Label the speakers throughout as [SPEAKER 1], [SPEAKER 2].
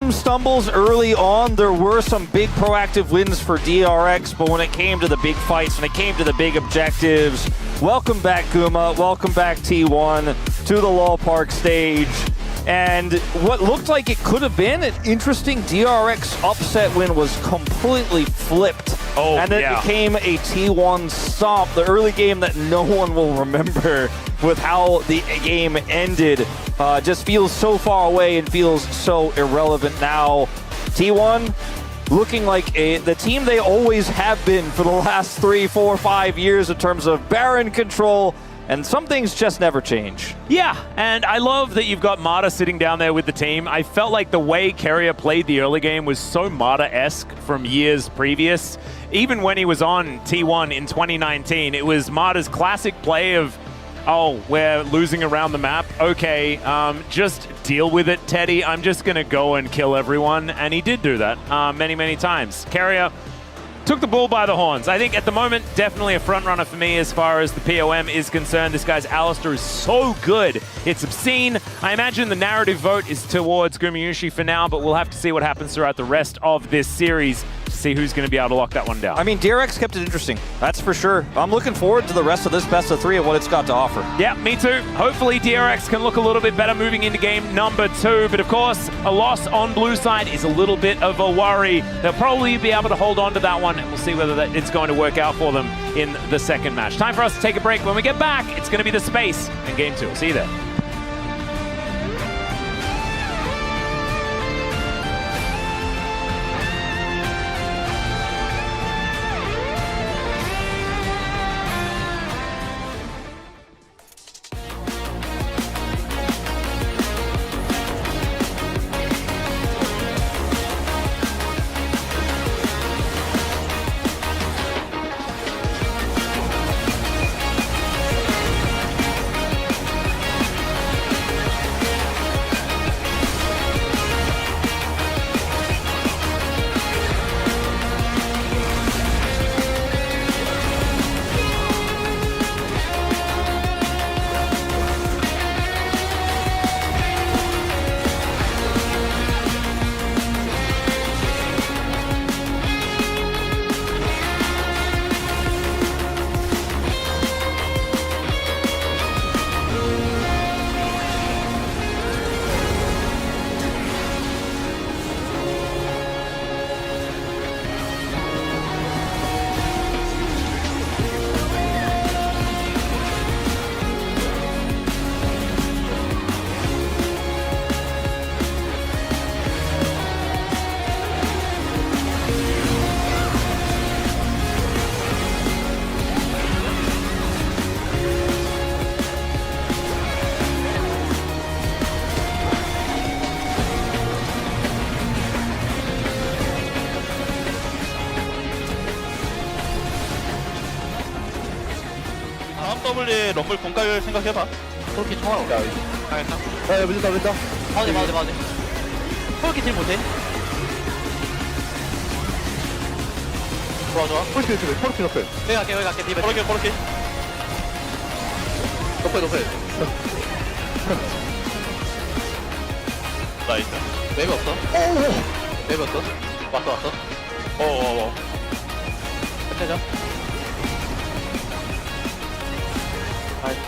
[SPEAKER 1] some stumbles early on. There were some big proactive wins for DRX, but when it came to the big fights, when it came to the big objectives, welcome back Guma, welcome back T1 to the Lol Park stage. And what looked like it could have been an interesting DRX upset win was completely flipped. And it became a T1 stomp, the early game that no one will remember with how the game ended. Just feels so far away and feels so irrelevant now. T1 looking like the team they always have been for the last 3, 4, 5 years in terms of Baron control. And some things just never change.
[SPEAKER 2] Yeah, and I love that you've got Mata sitting down there with the team. I felt like the way Keria played the early game was so Mata-esque from years previous. Even when he was on T1 in 2019, it was Mata's classic play of, oh, we're losing around the map. Okay, just deal with it, Teddy. I'm just going to go and kill everyone. And he did do that many, many times. Keria took the bull by the horns. I think at the moment, definitely a front runner for me as far as the POM is concerned. This guy's Alistar is so good. It's obscene. I imagine the narrative vote is towards Gumayusi for now, but we'll have to see what happens throughout the rest of this series to see who's going to be able to lock that one down.
[SPEAKER 1] I mean, DRX kept it interesting. That's for sure. I'm looking forward to the rest of this best of 3 and what it's got to offer.
[SPEAKER 2] Yeah, me too. Hopefully DRX can look a little bit better moving into game number 2. But of course, a loss on blue side is a little bit of a worry. They'll probably be able to hold on to that one. And we'll see whether it's going to work out for them in the second match. Time for us to take a break. When we get back, it's going to be the space in game 2. See you there.
[SPEAKER 3] W에 럼블 공갈 생각해봐.
[SPEAKER 4] 그렇게 총알 없다.
[SPEAKER 3] 알겠다.
[SPEAKER 4] 야, 밀린다. 봐도 돼. 그렇게 딜 못해. 좋아.
[SPEAKER 3] 폴키 옆에.
[SPEAKER 4] 내가 갈게. 비벼.
[SPEAKER 3] 그렇게.
[SPEAKER 4] 높여.
[SPEAKER 3] 나이스.
[SPEAKER 4] 맵이 없어. 맵이 없어. 왔어.
[SPEAKER 3] 어어어.
[SPEAKER 4] 끝내자.
[SPEAKER 3] 나이스.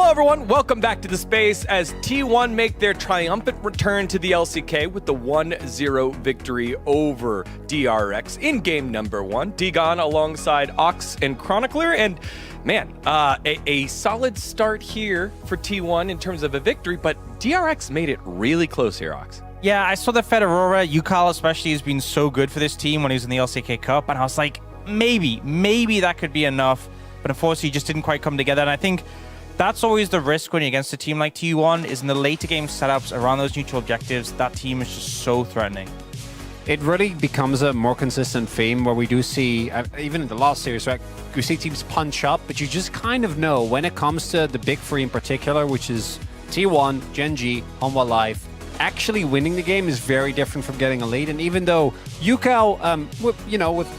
[SPEAKER 5] Hello everyone, welcome back to the space as T1 make their triumphant return to the LCK with the 1-0 victory over DRX in game number 1. Digon alongside Ox and Chronicler, and man, a solid start here for T1 in terms of a victory, but DRX made it really close here, Ox.
[SPEAKER 6] Yeah, I saw the Fed Aurora. Yukal especially has been so good for this team when he was in the LCK Cup, and I was like, maybe that could be enough, but unfortunately it just didn't quite come together, and I think that's always the risk when you're against a team like T1, is in the later game setups around those neutral objectives, that team is just so threatening.
[SPEAKER 7] It really becomes a more consistent theme where we do see, even in the last series, right, we see teams punch up, but you just kind of know when it comes to the big three in particular, which is T1, Gen.G, Hanwha Life, actually winning the game is very different from getting a lead. And even though Yukal,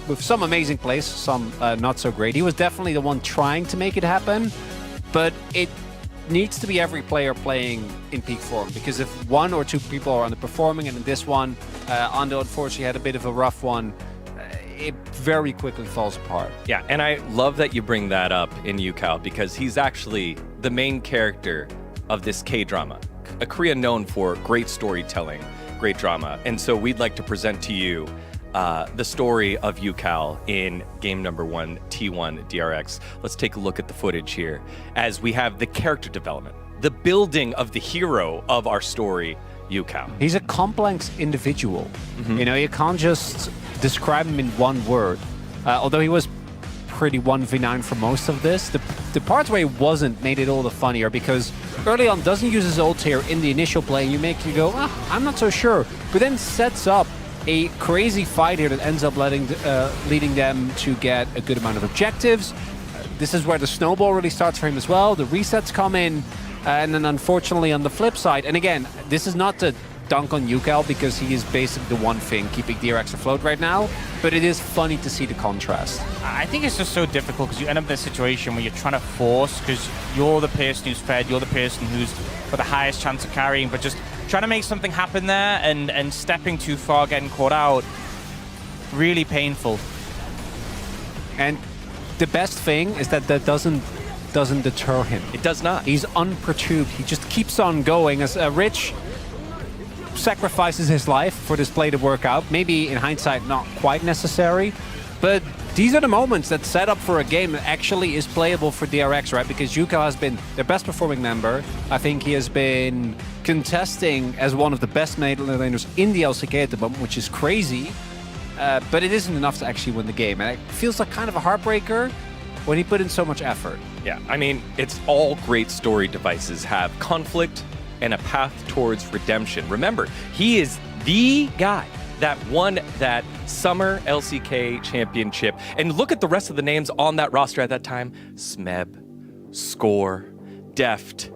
[SPEAKER 7] with some amazing plays, some not so great, he was definitely the one trying to make it happen. But it needs to be every player playing in peak form, because if one or two people are underperforming, and in this one, Ando unfortunately had a bit of a rough one, it very quickly falls apart.
[SPEAKER 5] Yeah, and I love that you bring that up in Yukal, because he's actually the main character of this K-drama. A Korea known for great storytelling, great drama. And so we'd like to present to you the story of Yukal in game number 1, T1 DRX. Let's take a look at the footage here as we have the character development, the building of the hero of our story, Yukal.
[SPEAKER 7] He's a complex individual. You know, you can't just describe him in one word. Although he was pretty 1v9 for most of this, the parts where he wasn't made it all the funnier, because early on doesn't use his ult here in the initial play, and you go, I'm not so sure, but then sets up a crazy fight here that ends up leading them to get a good amount of objectives. This is where the snowball really starts for him as well. The resets come in, and then unfortunately on the flip side, and again, this is not to dunk on Yukal because he is basically the one thing keeping DRX afloat right now, but it is funny to see the contrast.
[SPEAKER 6] I think it's just so difficult because you end up in a situation where you're trying to force, because you're the person who's fed, you're the person who's got the highest chance of carrying, but just trying to make something happen there and stepping too far, getting caught out, really painful.
[SPEAKER 7] And the best thing is that doesn't deter him.
[SPEAKER 5] It does not.
[SPEAKER 7] He's unperturbed. He just keeps on going as Rich sacrifices his life for this play to work out. Maybe in hindsight not quite necessary, but these are the moments that set up for a game that actually is playable for DRX, right? Because Yukal has been their best performing member. I think he has been contesting as one of the best mid laners in the LCK at the moment, which is crazy, but it isn't enough to actually win the game. And it feels like kind of a heartbreaker when he put in so much effort.
[SPEAKER 5] Yeah, I mean, it's all great story devices have conflict and a path towards redemption. Remember, he is the guy that won that summer LCK championship. And look at the rest of the names on that roster at that time. Smeb, Score, Deft,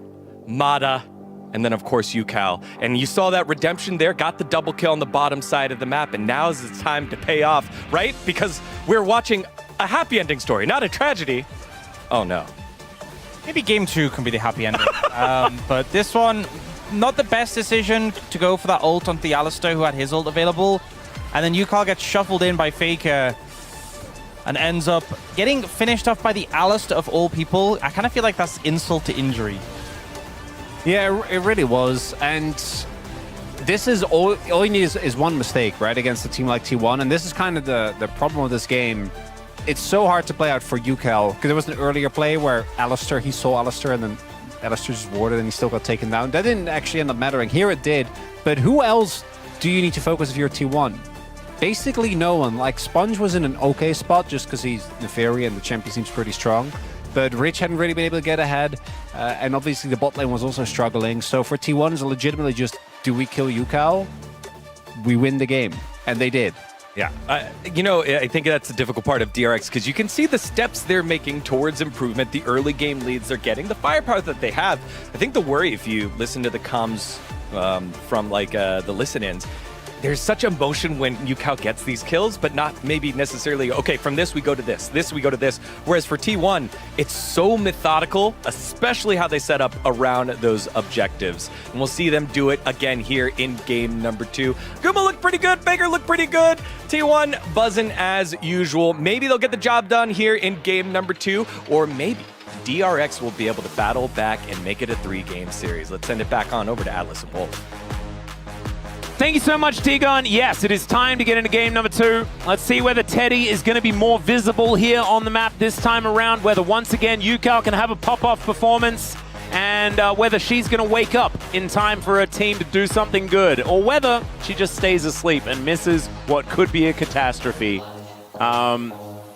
[SPEAKER 5] Mada, and then of course Yukal. And you saw that redemption there, got the double kill on the bottom side of the map, and now is the time to pay off, right? Because we're watching a happy ending story, not a tragedy. Oh no.
[SPEAKER 6] Maybe game 2 can be the happy ending. But this one, not the best decision to go for that ult onto the Alistar, who had his ult available. And then Yukal gets shuffled in by Faker and ends up getting finished off by the Alistar of all people. I kind of feel like that's insult to injury.
[SPEAKER 7] Yeah, it really was. And this is all you need is one mistake, right, against a team like T1. And this is kind of the problem with this game. It's so hard to play out for Yukal, because there was an earlier play where he saw Alistar, and then Alistar just warded and he still got taken down. That didn't actually end up mattering. Here it did. But who else do you need to focus if you're T1? Basically no one. Like, Sponge was in an okay spot just because he's Neferi and the champion seems pretty strong. But Rich hadn't really been able to get ahead. And obviously the bot lane was also struggling. So for T1, it's legitimately just, do we kill Yukal? We win the game. And they did.
[SPEAKER 5] Yeah, I think that's the difficult part of DRX, because you can see the steps they're making towards improvement, the early game leads they're getting, the firepower that they have. I think the worry, if you listen to the comms from the listen-ins, there's such emotion when Yukal gets these kills, but not maybe necessarily, okay, from this we go to this we go to this. Whereas for T1, it's so methodical, especially how they set up around those objectives. And we'll see them do it again here in game number 2. Guma looked pretty good, Faker looked pretty good. T1 buzzing as usual. Maybe they'll get the job done here in game number 2, or maybe DRX will be able to battle back and make it a 3-game series. Let's send it back on over to Atlas and Bolt.
[SPEAKER 2] Thank you so much, T-Gun. Yes, it is time to get into game number 2. Let's see whether Teddy is going to be more visible here on the map this time around, whether once again Yukal can have a pop-off performance, and whether she's going to wake up in time for her team to do something good, or whether she just stays asleep and misses what could be a catastrophe.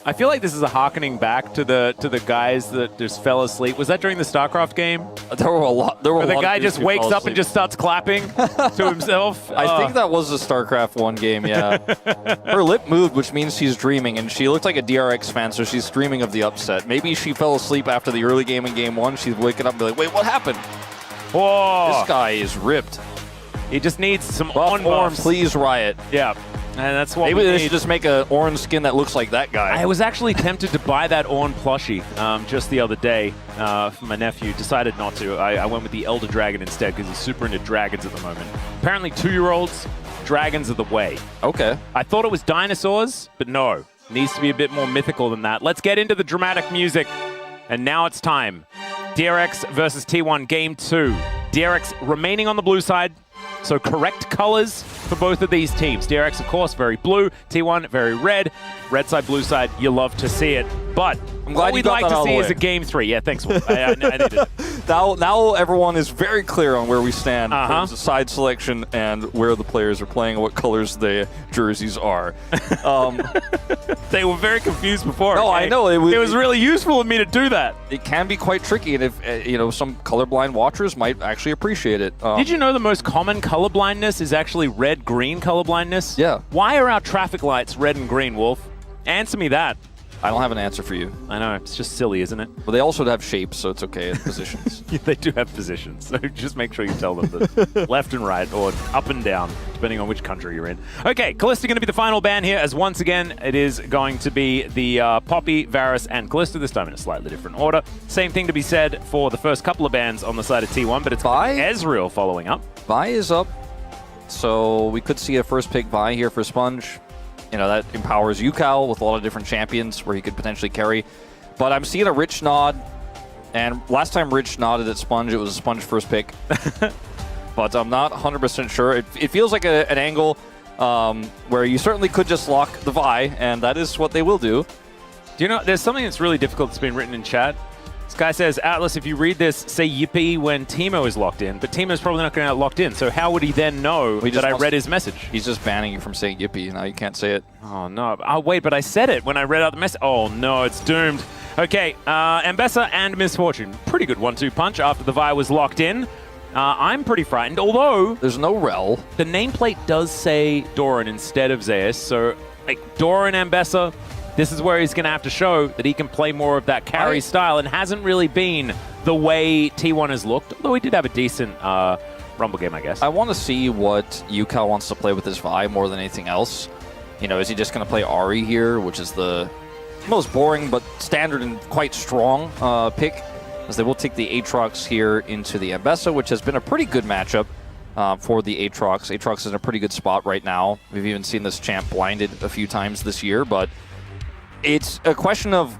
[SPEAKER 2] I feel like this is a harkening back to the guys that just fell asleep. Was that during the StarCraft game?
[SPEAKER 1] There were a lot. There were
[SPEAKER 2] Where
[SPEAKER 1] a
[SPEAKER 2] the
[SPEAKER 1] lot
[SPEAKER 2] guy
[SPEAKER 1] of dudes
[SPEAKER 2] just
[SPEAKER 1] who
[SPEAKER 2] wakes
[SPEAKER 1] fell
[SPEAKER 2] up and
[SPEAKER 1] asleep.
[SPEAKER 2] just starts clapping to himself.
[SPEAKER 1] I think that was the StarCraft 1 game, yeah. Her lip moved, which means she's dreaming, and she looked like a DRX fan, so she's dreaming of the upset. Maybe she fell asleep after the early game in game 1. She's waking up and be like, wait, what happened?
[SPEAKER 2] Whoa.
[SPEAKER 1] This guy is ripped.
[SPEAKER 2] He just needs some
[SPEAKER 1] Buff
[SPEAKER 2] on
[SPEAKER 1] Orn,
[SPEAKER 2] buffs.
[SPEAKER 1] please, Riot.
[SPEAKER 2] Yeah, and that's what
[SPEAKER 1] Maybe
[SPEAKER 2] we
[SPEAKER 1] they
[SPEAKER 2] need.
[SPEAKER 1] should just make an orange skin that looks like that guy.
[SPEAKER 2] I was actually tempted to buy that Orn plushie just the other day for my nephew. Decided not to. I went with the Elder Dragon instead because he's super into dragons at the moment. Apparently 2-year-olds, dragons are the way.
[SPEAKER 1] Okay.
[SPEAKER 2] I thought it was dinosaurs, but no. Needs to be a bit more mythical than that. Let's get into the dramatic music. And now it's time. DRX versus T1 Game 2. DRX remaining on the blue side, so correct colors for both of these teams. DRX, of course, very blue. T1, very red. Red side, blue side, you love to see it. But
[SPEAKER 1] I'm glad
[SPEAKER 2] what
[SPEAKER 1] you
[SPEAKER 2] we'd
[SPEAKER 1] got
[SPEAKER 2] like
[SPEAKER 1] that
[SPEAKER 2] to
[SPEAKER 1] out of
[SPEAKER 2] see
[SPEAKER 1] the
[SPEAKER 2] is
[SPEAKER 1] way.
[SPEAKER 2] a Game 3. Yeah, thanks, Will. I needed it.
[SPEAKER 1] Now everyone is very clear on where we stand in
[SPEAKER 2] Uh-huh.
[SPEAKER 1] terms of side selection and where the players are playing and what colors the jerseys are.
[SPEAKER 2] They were very confused before.
[SPEAKER 1] No,
[SPEAKER 2] okay?
[SPEAKER 1] I know.
[SPEAKER 2] It was really useful of me to do that.
[SPEAKER 1] It can be quite tricky, and if some colorblind watchers might actually appreciate it.
[SPEAKER 2] Did you know the most common color blindness is actually red-green color blindness?
[SPEAKER 1] Yeah.
[SPEAKER 2] Why are our traffic lights red and green, Wolf? Answer me that.
[SPEAKER 1] I don't have an answer for you.
[SPEAKER 2] I know, it's just silly, isn't it?
[SPEAKER 1] But they also have shapes, so it's okay in positions.
[SPEAKER 2] Yeah, they do have positions, so just make sure you tell them that left and right, or up and down, depending on which country you're in. Okay, Kalista going to be the final ban here, as once again, it is going to be the Poppy, Varus, and Kalista, this time in a slightly different order. Same thing to be said for the first couple of bans on the side of T1, but it's
[SPEAKER 1] Vi?
[SPEAKER 2] Ezreal following up.
[SPEAKER 1] Vi is up, so we could see a first pick Vi here for Sponge. That empowers Yukal with a lot of different champions where he could potentially carry. But I'm seeing a Rich nod, and last time Rich nodded at Sponge, it was a Sponge first pick. But I'm not 100% sure. It feels like an angle where you certainly could just lock the Vi, and that is what they will do.
[SPEAKER 2] Do you know, there's something that's really difficult that's been written in chat. This guy says, Atlas, if you read this, say yippee when Teemo is locked in. But Teemo's probably not going to get locked in, so how would he then know that I read his message?
[SPEAKER 1] He's just banning you from saying yippee. Now you can't say it.
[SPEAKER 2] Oh, no. Oh, wait, but I said it when I read out the message. Oh, no, it's doomed. Okay, Ambessa and Misfortune. Pretty good 1-2 punch after the Vi was locked in. I'm pretty frightened, although
[SPEAKER 1] There's no Rel.
[SPEAKER 2] the nameplate does say Doran instead of Zeus, so Doran Ambessa, this is where he's going to have to show that he can play more of that carry style, and hasn't really been the way T1 has looked, although he did have a decent Rumble game, I guess.
[SPEAKER 1] I want to see what Yukal wants to play with his Vi more than anything else. Is he just going to play Ahri here, which is the most boring but standard and quite strong pick, as they will take the Aatrox here into the Ambessa, which has been a pretty good matchup for the Aatrox. Aatrox is in a pretty good spot right now. We've even seen this champ blinded a few times this year, but it's a question of,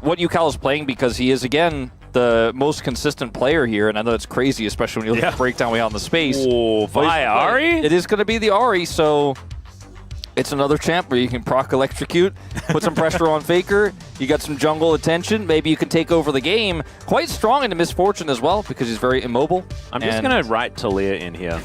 [SPEAKER 1] what Yukal is playing, because he is, again, the most consistent player here, and I know it's crazy, especially when you look at the breakdown we have on the space.
[SPEAKER 2] Oh, Vi Ahri?
[SPEAKER 1] It is going to be the Ahri, so it's another champ where you can proc electrocute, put some pressure on Faker, you got some jungle attention, maybe you can take over the game. Quite strong into Misfortune as well, because he's very immobile.
[SPEAKER 2] I'm just going to write Talia in here.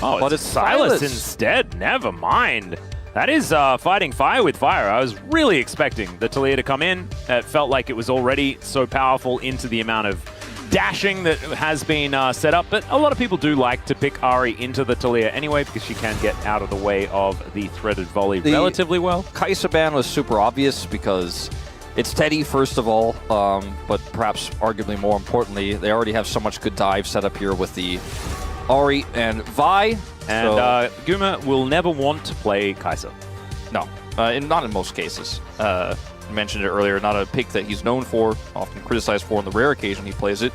[SPEAKER 2] Oh,
[SPEAKER 1] But
[SPEAKER 2] it's
[SPEAKER 1] it's
[SPEAKER 2] Silas
[SPEAKER 1] Silas.
[SPEAKER 2] instead. Never mind. That is fighting fire with fire. I was really expecting the Talia to come in. It felt like it was already so powerful into the amount of dashing that has been set up. But a lot of people do like to pick Ahri into the Talia anyway, because she can get out of the way of the threaded volley relatively well.
[SPEAKER 1] Kai'Sa ban was super obvious because it's Teddy, first of all, but perhaps arguably more importantly, they already have so much good dive set up here with the Ahri and Vi.
[SPEAKER 2] And Guma will never want to play Kai'Sa.
[SPEAKER 1] No, not in most cases. I mentioned it earlier, not a pick that he's known for, often criticized for on the rare occasion he plays it.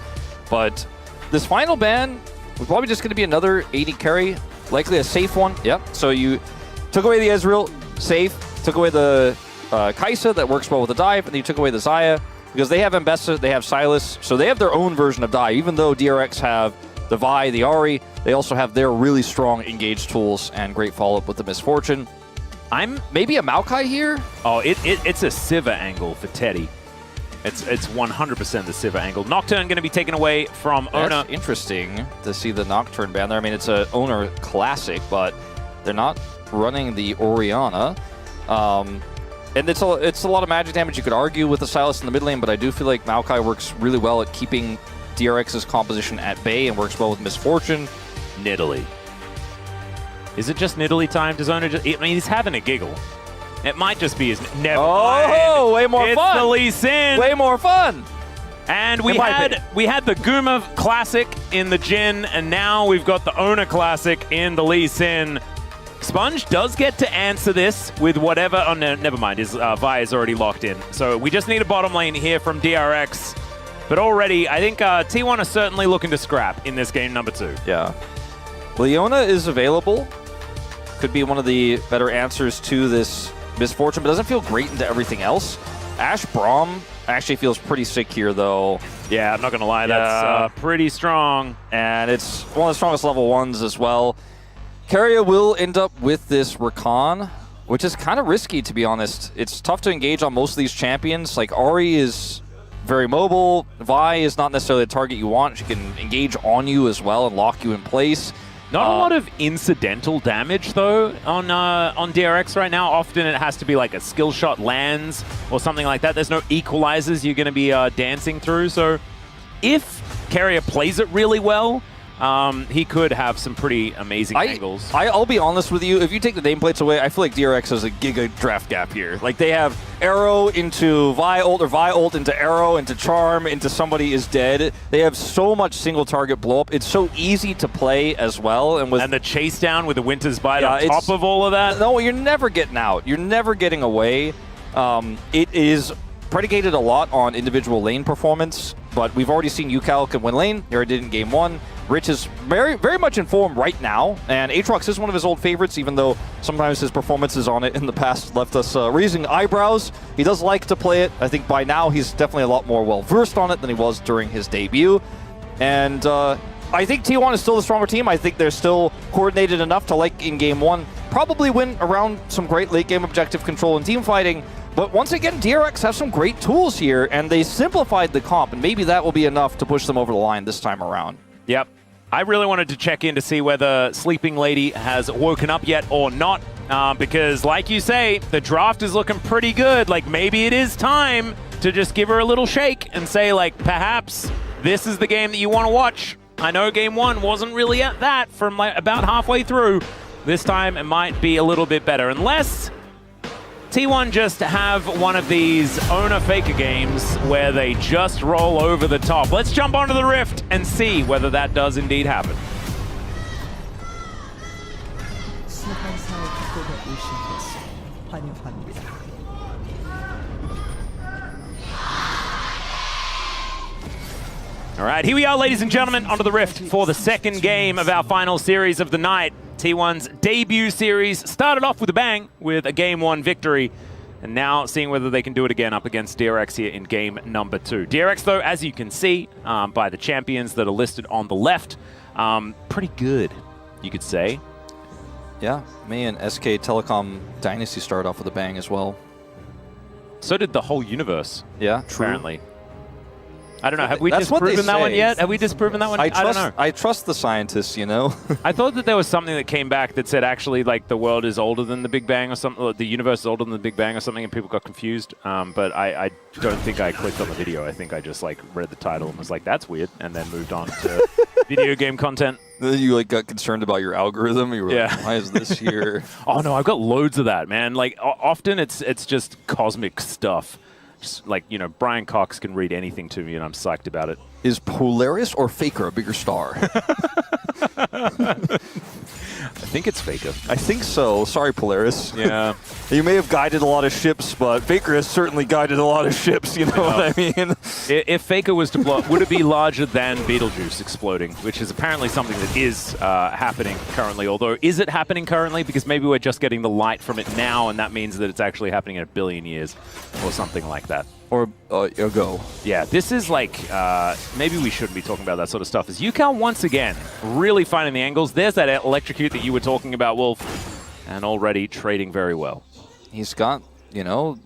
[SPEAKER 1] But this final ban was probably just going to be another AD carry, likely a safe one. Yep. So you took away the Ezreal, safe. Took away the Kai'Sa, that works well with the dive, and then you took away the Xayah. because they have Mbessa, they have Sylas, so they have their own version of Die. Even though DRX have the Vi, the Ahri, they also have their really strong engage tools and great follow-up with the Misfortune. I'm maybe a Maokai here?
[SPEAKER 2] Oh, it's a Sivir angle for Teddy. It's 100% the Sivir angle. Nocturne going to be taken away from Oner.
[SPEAKER 1] That's interesting to see the Nocturne ban there. I mean, it's a Oner classic, but they're not running the Orianna. And it's a lot of magic damage. You could argue with the Sylas in the mid lane, but I do feel like Maokai works really well at keeping DRX's composition at bay and works well with Misfortune.
[SPEAKER 2] Nidalee. Is it just Nidalee time? Does Oner just... I mean, he's having a giggle. It might just be his... Never mind.
[SPEAKER 1] Way more fun!
[SPEAKER 2] It's the Lee Sin!
[SPEAKER 1] Way more fun!
[SPEAKER 2] And we had the Guma Classic in the Jhin, and now we've got the Oner Classic in the Lee Sin. Sponge does get to answer this with whatever... Oh, no, never mind. His Vi is already locked in. So we just need a bottom lane here from DRX. But already, I think T1 are certainly looking to scrap in this game number 2.
[SPEAKER 1] Yeah. Leona is available. Could be one of the better answers to this Misfortune, but doesn't feel great into everything else. Ashe Braum actually feels pretty sick here, though.
[SPEAKER 2] Yeah, I'm not going to lie. That's pretty strong.
[SPEAKER 1] And it's one of the strongest level 1s as well. Keria will end up with this Rakan, which is kind of risky, to be honest. It's tough to engage on most of these champions. Like, Ahri is very mobile. Vi is not necessarily the target you want. She can engage on you as well and lock you in place.
[SPEAKER 2] Not a lot of incidental damage, though, on DRX right now. Often it has to be like a skill shot lands or something like that. There's no equalizers you're going to be dancing through. So if Keria plays it really well, he could have some pretty amazing angles.
[SPEAKER 1] I'll be honest with you. If you take the nameplates away, I feel like DRX has a giga draft gap here. Like, they have Arrow into Vi ult, or Vi ult into Arrow, into Charm, into somebody is dead. They have so much single target blow up. It's so easy to play as well. And
[SPEAKER 2] the chase down with the Winter's Bite on top of all of that.
[SPEAKER 1] No, you're never getting out. You're never getting away. It is predicated a lot on individual lane performance, but we've already seen Yukal can win lane. He already did in game 1. Rich is very, very much in form right now, and Aatrox is one of his old favorites, even though sometimes his performances on it in the past left us raising eyebrows. He does like to play it. I think by now he's definitely a lot more well-versed on it than he was during his debut. And I think T1 is still the stronger team. I think they're still coordinated enough to, like in game 1, probably win around some great late-game objective control and team fighting. But once again, DRX have some great tools here, and they simplified the comp, and maybe that will be enough to push them over the line this time around.
[SPEAKER 2] Yep. I really wanted to check in to see whether Sleeping Lady has woken up yet or not, because like you say, the draft is looking pretty good. Like, maybe it is time to just give her a little shake and say, like, perhaps this is the game that you want to watch. I know game 1 wasn't really at that from like about halfway through. This time it might be a little bit better, unless T1 just have one of these Oner Faker games where they just roll over the top. Let's jump onto the Rift and see whether that does indeed happen. All right, here we are, ladies and gentlemen, onto the Rift for the second game of our final series of the night. T1's debut series started off with a bang with a game 1 victory, and now seeing whether they can do it again up against DRX here in game number 2. DRX, though, as you can see by the champions that are listed on the left, pretty good, you could say.
[SPEAKER 1] Yeah, me and SK Telecom Dynasty started off with a bang as well.
[SPEAKER 2] So did the whole universe.
[SPEAKER 1] Yeah, true.
[SPEAKER 2] Apparently. I don't know. Have we disproven that one yet? Have we disproven that one? I don't know.
[SPEAKER 1] I trust the scientists, you know?
[SPEAKER 2] I thought that there was something that came back that said actually like the world is older than the Big Bang or something, or the universe is older than the Big Bang or something, and people got confused. But I don't think I clicked on the video. I think I just like read the title and was like, that's weird, and then moved on to video game content.
[SPEAKER 1] Then you like got concerned about your algorithm. You were like, why is this here?
[SPEAKER 2] Oh no, I've got loads of that, man. Like often it's just cosmic stuff. Just like, you know, Brian Cox can read anything to me and I'm psyched about it.
[SPEAKER 1] Is Polaris or Faker a bigger star?
[SPEAKER 2] I think it's Faker.
[SPEAKER 1] I think so. Sorry, Polaris.
[SPEAKER 2] Yeah.
[SPEAKER 1] You may have guided a lot of ships, but Faker has certainly guided a lot of ships, you know what I mean?
[SPEAKER 2] If Faker was to blow up, would it be larger than Beetlejuice exploding, which is apparently something that is happening currently, although is it happening currently? Because maybe we're just getting the light from it now, and that means that it's actually happening in 1 billion years or something like that.
[SPEAKER 1] or go.
[SPEAKER 2] Yeah, this is like, maybe we shouldn't be talking about that sort of stuff. As UCal once again really finding the angles. There's that electrocute that you were talking about, Wolf, and already trading very well.
[SPEAKER 1] He's got, you know,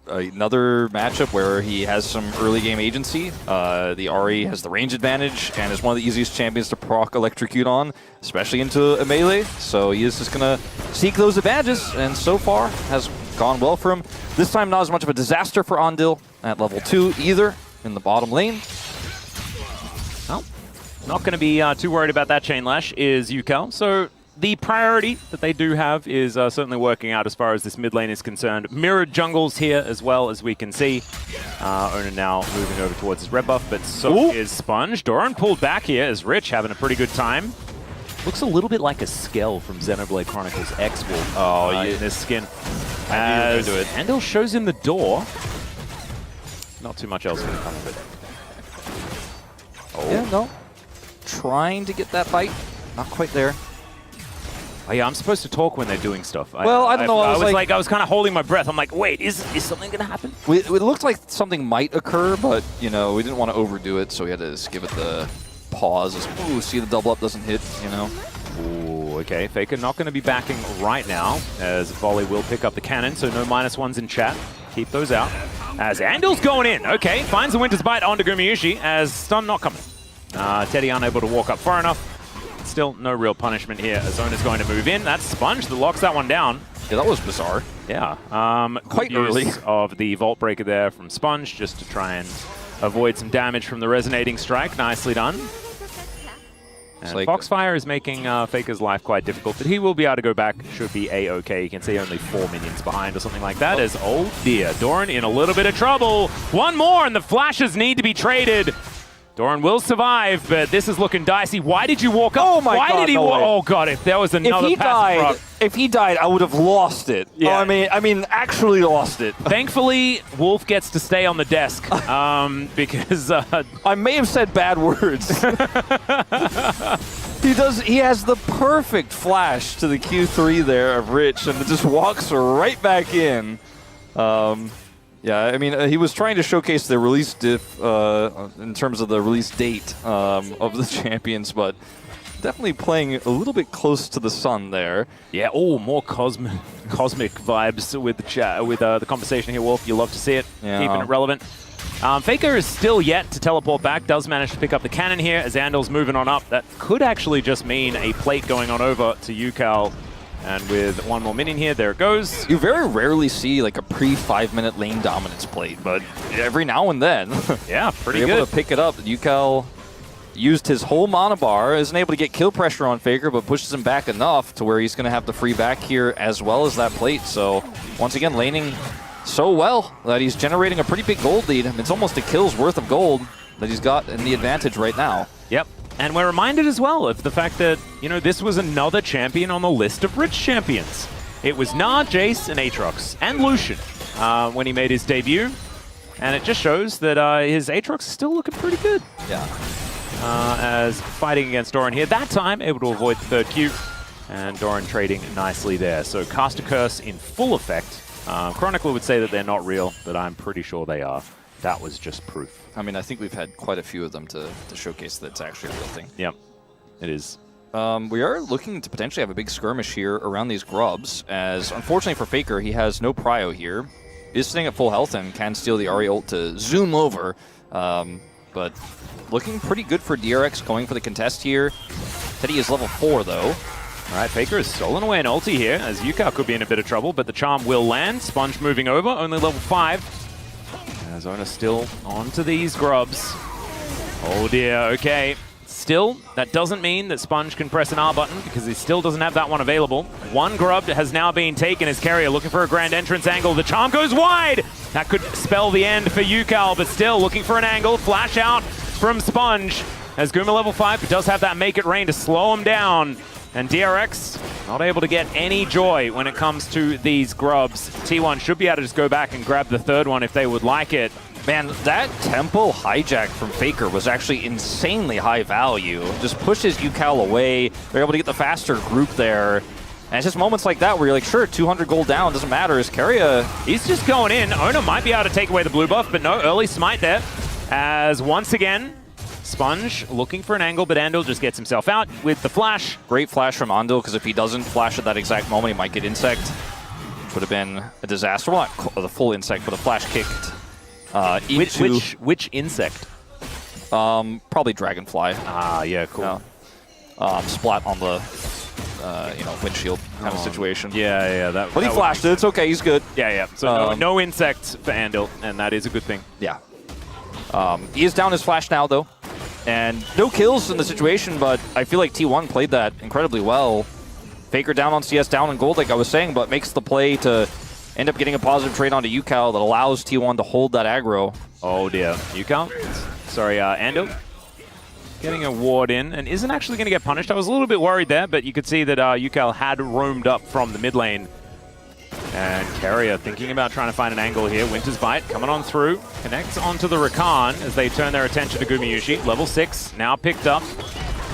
[SPEAKER 1] another matchup where he has some early game agency. The Ahri has the range advantage and is one of the easiest champions to proc electrocute on, especially into a melee. So he is just going to seek those advantages, and so far has gone well for him. This time not as much of a disaster for Ondil at level 2 either in the bottom lane.
[SPEAKER 2] Well, not going to be too worried about that chain lash is UCal. So the priority that they do have is certainly working out as far as this mid lane is concerned. Mirrored jungles here as well, as we can see. Oner now moving over towards his red buff, but so is Sponge. Doran pulled back here as Rich having a pretty good time. Looks a little bit like a Skell from Xenoblade Chronicles X-Wolf in this skin. As Andil shows him the door. Not too much else going to come of it.
[SPEAKER 1] Oh. Yeah, no. Trying to get that bite. Not quite there.
[SPEAKER 2] Oh yeah, I'm supposed to talk when they're doing stuff.
[SPEAKER 1] Well, I don't know.
[SPEAKER 2] I was kind of holding my breath. I'm like, wait, is something going to happen?
[SPEAKER 1] It looked like something might occur, but, you know, we didn't want to overdo it, so we had to just give it the pause. Ooh, see the double up doesn't hit, you know.
[SPEAKER 2] Ooh, okay. Faker not going to be backing right now, as Volley will pick up the cannon, so no -1s in chat. Keep those out. As Andil's going in. Okay, finds the Winter's Bite onto Gumayusi, as stun not coming. Teddy unable to walk up far enough. Still no real punishment here, as Oner's going to move in. That's Sponge that locks that one down.
[SPEAKER 1] Yeah, that was bizarre.
[SPEAKER 2] Yeah.
[SPEAKER 1] Quite early.
[SPEAKER 2] Of the Vault Breaker there from Sponge, just to try and avoid some damage from the Resonating Strike. Nicely done. And
[SPEAKER 1] like
[SPEAKER 2] Foxfire is making Faker's life quite difficult, but he will be able to go back. Should be A-okay. You can see only 4 minions behind or something like that. As, oh dear, Doran in a little bit of trouble. One more, and the flashes need to be traded. Doran will survive, but this is looking dicey. Why did you walk up?
[SPEAKER 1] Oh my God,
[SPEAKER 2] Why did he walk? Oh God, if there was another
[SPEAKER 1] if he died, I would have lost it.
[SPEAKER 2] Yeah.
[SPEAKER 1] Oh, I mean, actually lost it.
[SPEAKER 2] Thankfully, Wolf gets to stay on the desk because
[SPEAKER 1] I may have said bad words. He has the perfect flash to the Q3 there of Rich, and it just walks right back in. Yeah, I mean, he was trying to showcase the release diff in terms of the release date of the champions, but definitely playing a little bit close to the sun there.
[SPEAKER 2] yeah, oh, more cosmic vibes with the chat, with the conversation here, Wolf. You love to see it,
[SPEAKER 1] Yeah.
[SPEAKER 2] keeping it relevant. Faker is still yet to teleport back, does manage to pick up the cannon here as Andil's moving on up. That could actually just mean a plate going on over to UCal. And with one more minion here, there it goes.
[SPEAKER 1] You very rarely see like a pre-5-minute lane dominance plate, but every now and then,
[SPEAKER 2] Yeah, pretty
[SPEAKER 1] you're
[SPEAKER 2] good.
[SPEAKER 1] able to pick it up. UCal used his whole mana bar, isn't able to get kill pressure on Faker, but pushes him back enough to where he's going to have the free back here as well as that plate. So once again, laning so well that he's generating a pretty big gold lead. It's almost a kill's worth of gold that he's got in the advantage right now.
[SPEAKER 2] Yep. And we're reminded as well of the fact that, you know, this was another champion on the list of rich champions. It was Nah, Jace, and Aatrox, and Lucian when he made his debut. And it just shows that his Aatrox is still looking pretty good.
[SPEAKER 1] Yeah.
[SPEAKER 2] As fighting against Doran here, that time able to avoid the third Q. And Doran trading nicely there. So Cast a Curse in full effect. Chronicler would say that they're not real, but I'm pretty sure they are. That was just proof.
[SPEAKER 1] I mean, I think we've had quite a few of them to showcase that it's actually a real thing.
[SPEAKER 2] Yep, it is.
[SPEAKER 1] We are looking to potentially have a big skirmish here around these grubs, as unfortunately for Faker, he has no prio here. Is sitting at full health and can steal the Ahri ult to zoom over. But looking pretty good for DRX going for the contest here. Teddy is level 4 though.
[SPEAKER 2] All right, Faker has stolen away an ulti here, as UCal could be in a bit of trouble, but the charm will land. Sponge moving over, only level 5. As Oner still onto these grubs. Oh dear, okay. Still, that doesn't mean that Sponge can press an R button because he still doesn't have that one available. One grub has now been taken as Keria looking for a grand entrance angle. The charm goes wide! That could spell the end for UCal, but still looking for an angle. Flash out from Sponge. As Guma level 5, he does have that Make It Rain to slow him down. And DRX not able to get any joy when it comes to these grubs. T1 should be able to just go back and grab the third one if they would like it.
[SPEAKER 1] Man, that tempo hijack from Faker was actually insanely high value. Just pushes UCal away. They're able to get the faster group there. And it's just moments like that where you're like, sure, 200 gold down, doesn't matter. As Keria,
[SPEAKER 2] he's just going in. Oner might be able to take away the blue buff, but no, early smite there. As once again, Sponge looking for an angle, but Andal just gets himself out with the flash.
[SPEAKER 1] Great flash from Andal, because if he doesn't flash at that exact moment, he might get insect, which would have been a disaster. Well, not the full insect, but a flash kicked into...
[SPEAKER 2] Which insect?
[SPEAKER 1] Probably Dragonfly.
[SPEAKER 2] Ah, yeah, cool.
[SPEAKER 1] Splat on the windshield kind of situation.
[SPEAKER 2] Yeah.
[SPEAKER 1] But he flashed it. It's okay. He's good.
[SPEAKER 2] Yeah. So no insect for Andal, and that is a good thing.
[SPEAKER 1] Yeah. He is down his flash now, though. And no kills in the situation, but I feel like T1 played that incredibly well. Faker down on CS, down on gold, like I was saying, but makes the play to end up getting a positive trade onto UCal that allows T1 to hold that aggro.
[SPEAKER 2] Oh, dear. UCal? Sorry, Andal. Getting a ward in and isn't actually going to get punished. I was a little bit worried there, but you could see that UCal had roamed up from the mid lane. And Keria thinking about trying to find an angle here. Winter's Bite coming on through. Connects onto the Rakan as they turn their attention to Gumayusi. Level 6 now picked up.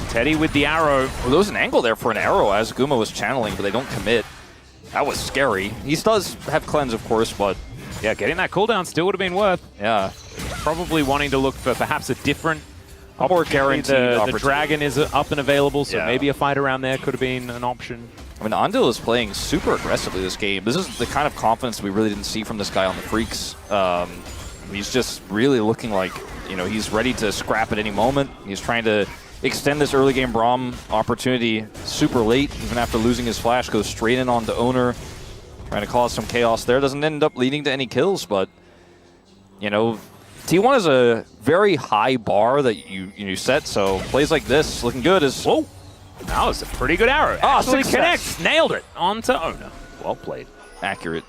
[SPEAKER 2] Teddy with the arrow.
[SPEAKER 1] Well, there was an angle there for an arrow as Guma was channeling, but they don't commit. That was scary. He does have cleanse, of course, but...
[SPEAKER 2] yeah, getting that cooldown still would have been worth.
[SPEAKER 1] Yeah.
[SPEAKER 2] Probably wanting to look for perhaps a different...
[SPEAKER 1] more guaranteed
[SPEAKER 2] the dragon is up and available, so
[SPEAKER 1] yeah.
[SPEAKER 2] Maybe a fight around there could have been an option.
[SPEAKER 1] I mean, Andal is playing super aggressively this game. This is the kind of confidence we really didn't see from this guy on the Freaks. He's just really looking like, he's ready to scrap at any moment. He's trying to extend this early game Braum opportunity super late, even after losing his flash, goes straight in onto Oner, trying to cause some chaos there. Doesn't end up leading to any kills, but, T1 is a very high bar that you set, so plays like this, looking good is...
[SPEAKER 2] Whoa! That was a pretty good arrow.
[SPEAKER 1] Oh,
[SPEAKER 2] Actually
[SPEAKER 1] success.
[SPEAKER 2] Connects. Nailed it onto Oner. Well played.
[SPEAKER 1] Accurate.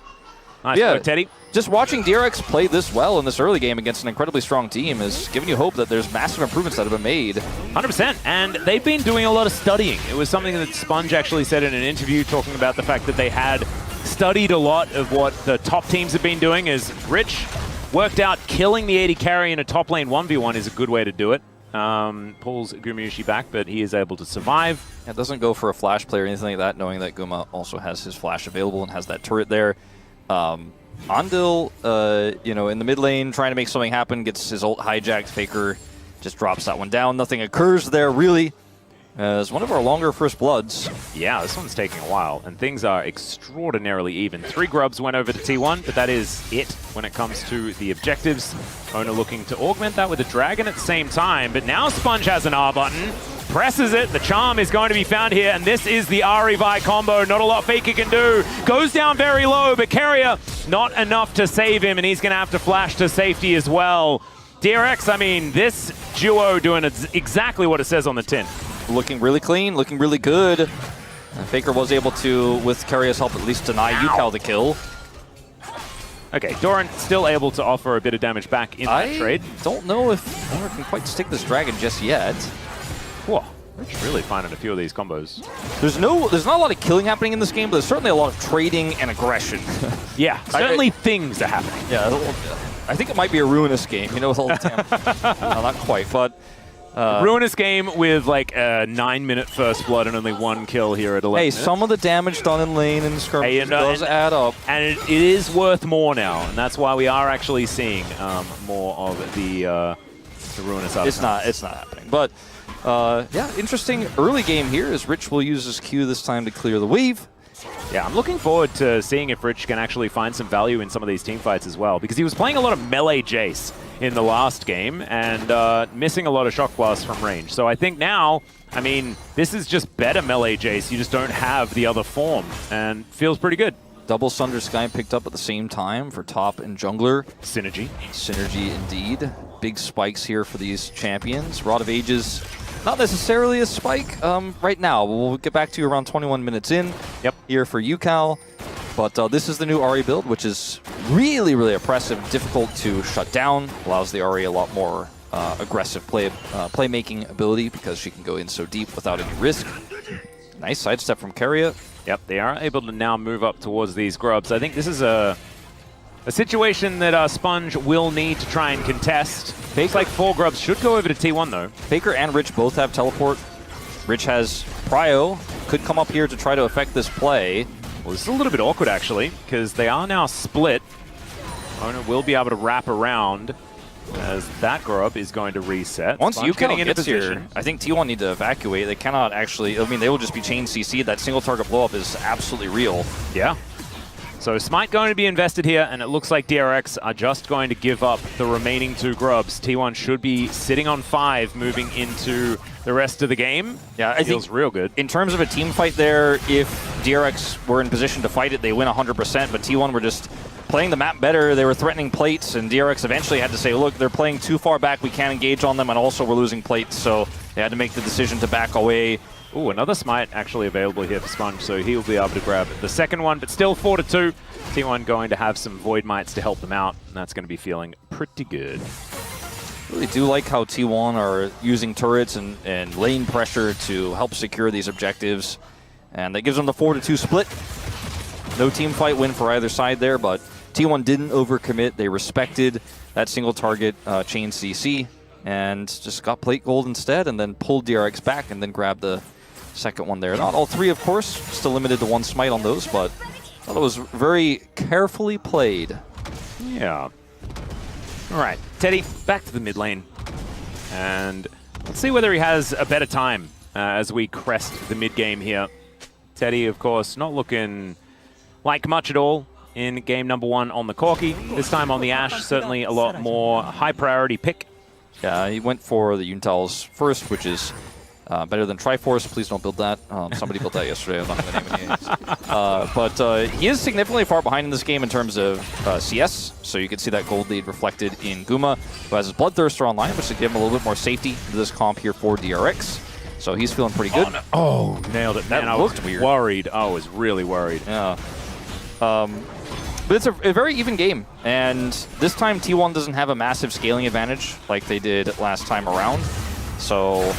[SPEAKER 2] Nice
[SPEAKER 1] Yeah.
[SPEAKER 2] work, Teddy.
[SPEAKER 1] Just watching DRX play this well in this early game against an incredibly strong team is giving you hope that there's massive improvements that have been made.
[SPEAKER 2] 100%. And they've been doing a lot of studying. It was something that Sponge actually said in an interview talking about the fact that they had studied a lot of what the top teams have been doing. As Rich worked out killing the AD carry in a top lane 1v1 is a good way to do it. Pulls Gumayusi back, but he is able to survive.
[SPEAKER 1] It doesn't go for a flash play or anything like that, knowing that Guma also has his flash available and has that turret there. Andal, in the mid lane, trying to make something happen, gets his ult hijacked. Faker just drops that one down. Nothing occurs there, really. As one of our longer first bloods.
[SPEAKER 2] Yeah, this one's taking a while, and things are extraordinarily even. 3 grubs went over to T1, but that is it when it comes to the objectives. Oner looking to augment that with a dragon at the same time, but now Sponge has an R button, presses it, the charm is going to be found here, and this is the Ari-Vi combo. Not a lot Faker can do. Goes down very low, but Keria, not enough to save him, and he's going to have to flash to safety as well. DRX, I mean, this duo doing exactly what it says on the tin.
[SPEAKER 1] Looking really clean, looking really good. And Faker was able to, with Keria's help, at least deny UCal the kill.
[SPEAKER 2] Okay, Doran still able to offer a bit of damage back in that trade.
[SPEAKER 1] I don't know if Oner can quite stick this dragon just yet.
[SPEAKER 2] Whoa, Rich really finding a few of these combos.
[SPEAKER 1] There's not a lot of killing happening in this game, but there's certainly a lot of trading and aggression.
[SPEAKER 2] Yeah, certainly things are happening.
[SPEAKER 1] Yeah, I think it might be a ruinous game, with all the time. No, not quite, but...
[SPEAKER 2] ruinous game with like a 9-minute first blood and only 1 kill here at 11 minutes.
[SPEAKER 1] Some of the damage done in lane and skirmishes does add up.
[SPEAKER 2] And it is worth more now, and that's why we are actually seeing more of the ruinous outcome.
[SPEAKER 1] It's not happening, but interesting early game here as Rich will use his Q this time to clear the wave.
[SPEAKER 2] Yeah, I'm looking forward to seeing if Rich can actually find some value in some of these team fights as well, because he was playing a lot of melee Jace in the last game and missing a lot of shock blasts from range. So I think now, this is just better melee Jace. You just don't have the other form, and feels pretty good.
[SPEAKER 1] Double Sunder Sky picked up at the same time for top and jungler.
[SPEAKER 2] Synergy.
[SPEAKER 1] Synergy indeed. Big spikes here for these champions. Rod of Ages, not necessarily a spike right now. We'll get back to you around 21 minutes in here for UCal. But this is the new Ahri build, which is really, really oppressive, difficult to shut down. Allows the Ahri a lot more aggressive playmaking ability because she can go in so deep without any risk. Nice sidestep from Keria.
[SPEAKER 2] Yep, they are able to now move up towards these grubs. I think this is a situation that Sponge will need to try and contest. Looks like 4 grubs should go over to T1 though.
[SPEAKER 1] Faker and Rich both have teleport. Rich has Prio, could come up here to try to affect this play.
[SPEAKER 2] Well, this is a little bit awkward, actually, because they are now split. Oner will be able to wrap around as that grub is going to reset.
[SPEAKER 1] Once
[SPEAKER 2] Sponge
[SPEAKER 1] UCal
[SPEAKER 2] getting into
[SPEAKER 1] gets here, I think T1 need to evacuate. They cannot actually, I mean, they will just be chain CC. That single target blow up is absolutely real.
[SPEAKER 2] Yeah. So Smite going to be invested here, and it looks like DRX are just going to give up the remaining 2 grubs. T1 should be sitting on 5 moving into the rest of the game.
[SPEAKER 1] Yeah, I
[SPEAKER 2] feels
[SPEAKER 1] think
[SPEAKER 2] real good.
[SPEAKER 1] In terms of a team fight there, if DRX were in position to fight it, they win 100%, but T1 were just playing the map better. They were threatening plates, and DRX eventually had to say, look, they're playing too far back, we can't engage on them, and also we're losing plates, so they had to make the decision to back away.
[SPEAKER 2] Ooh, another Smite actually available here for Sponge, so he'll be able to grab the second one, but still 4-2. T1 going to have some Void Mites to help them out, and that's going to be feeling pretty good.
[SPEAKER 1] Really do like how T1 are using turrets and lane pressure to help secure these objectives, and that gives them the 4-2 split. No team fight win for either side there, but T1 didn't overcommit. They respected that single target chain CC and just got plate gold instead, and then pulled DRX back and then grabbed the second one there. Not all 3, of course, still limited to 1 smite on those, but I thought it was very carefully played.
[SPEAKER 2] Yeah. All right, Teddy, back to the mid lane. And let's see whether he has a better time as we crest the mid game here. Teddy, of course, not looking like much at all in game number 1 on the Corki. This time on the Ashe, certainly a lot more high priority pick.
[SPEAKER 1] Yeah, he went for the Untals first, which is better than Triforce. Please don't build that. Somebody built that yesterday. I'm not going to name any names. But he is significantly far behind in this game in terms of CS. So you can see that gold lead reflected in Guma, who has his Bloodthirster online, which should give him a little bit more safety to this comp here for DRX. So he's feeling pretty good.
[SPEAKER 2] Oh, nailed it.
[SPEAKER 1] That
[SPEAKER 2] Man,
[SPEAKER 1] looked
[SPEAKER 2] I was
[SPEAKER 1] weird.
[SPEAKER 2] worried. I was really worried.
[SPEAKER 1] Yeah. But it's a very even game, and this time T1 doesn't have a massive scaling advantage like they did last time around. So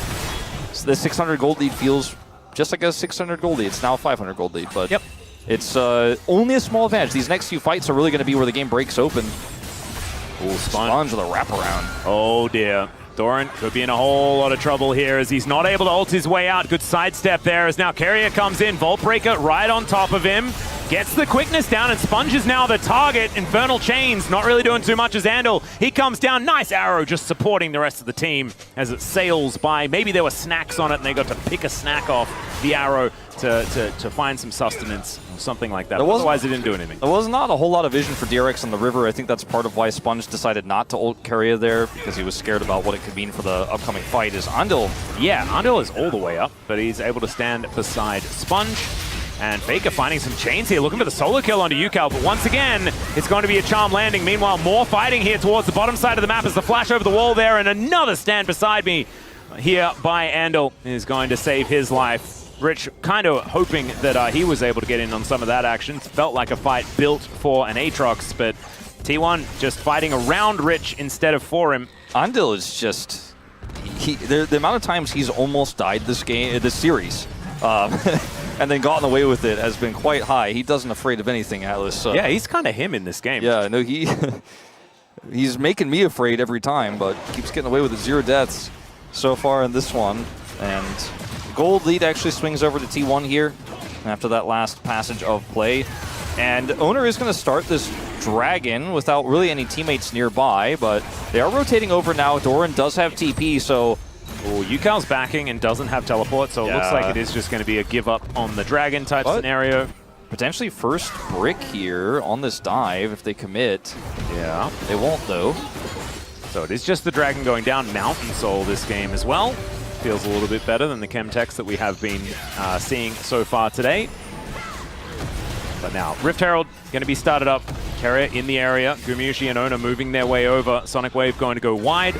[SPEAKER 1] the 600 gold lead feels just like a 600 gold lead. It's now a 500 gold lead, but
[SPEAKER 2] yep.
[SPEAKER 1] It's only a small advantage. These next few fights are really going to be where the game breaks open.
[SPEAKER 2] Ooh,
[SPEAKER 1] Sponge with a wraparound.
[SPEAKER 2] Oh dear. Doran could be in a whole lot of trouble here as he's not able to ult his way out. Good sidestep there as now Keria comes in. Vault Breaker right on top of him. Gets the quickness down, and Sponge is now the target. Infernal Chains not really doing too much as Andal. He comes down. Nice arrow just supporting the rest of the team as it sails by. Maybe there were snacks on it and they got to pick a snack off the arrow to find some sustenance or something like that. Otherwise, it didn't do anything.
[SPEAKER 1] There was not a whole lot of vision for DRX on the river. I think that's part of why Sponge decided not to ult Keria there, because he was scared about what it could mean for the upcoming fight. Is Andal?
[SPEAKER 2] Yeah, Andal is all the way up, but he's able to stand beside Sponge. And Faker finding some chains here, looking for the solo kill onto UCal, but once again, it's going to be a charm landing. Meanwhile, more fighting here towards the bottom side of the map as the flash over the wall there, and another stand beside me here by Andal is going to save his life. Rich kind of hoping that he was able to get in on some of that action. It felt like a fight built for an Aatrox, but T1 just fighting around Rich instead of for him.
[SPEAKER 1] Andal is just... the amount of times he's almost died this series, and then gotten away with it has been quite high. He doesn't afraid of anything, Atlas.
[SPEAKER 2] Yeah, he's kind of him in this game.
[SPEAKER 1] Yeah, no, he's making me afraid every time, but keeps getting away with it. 0 deaths so far in this one. And gold lead actually swings over to T1 here after that last passage of play. And Oner is going to start this Dragon without really any teammates nearby, but they are rotating over now. Doran does have TP, so...
[SPEAKER 2] Oh, UCal's backing and doesn't have teleport, so it looks like it is just going to be a give up on the Dragon type scenario.
[SPEAKER 1] Potentially first brick here on this dive if they commit.
[SPEAKER 2] Yeah.
[SPEAKER 1] They won't, though.
[SPEAKER 2] So it is just the Dragon going down. Mountain Soul this game as well. Feels a little bit better than the Chemtex that we have been seeing so far today. But now, Rift Herald going to be started up. Keria in the area. Gumayusi and Oner moving their way over. Sonic Wave going to go wide.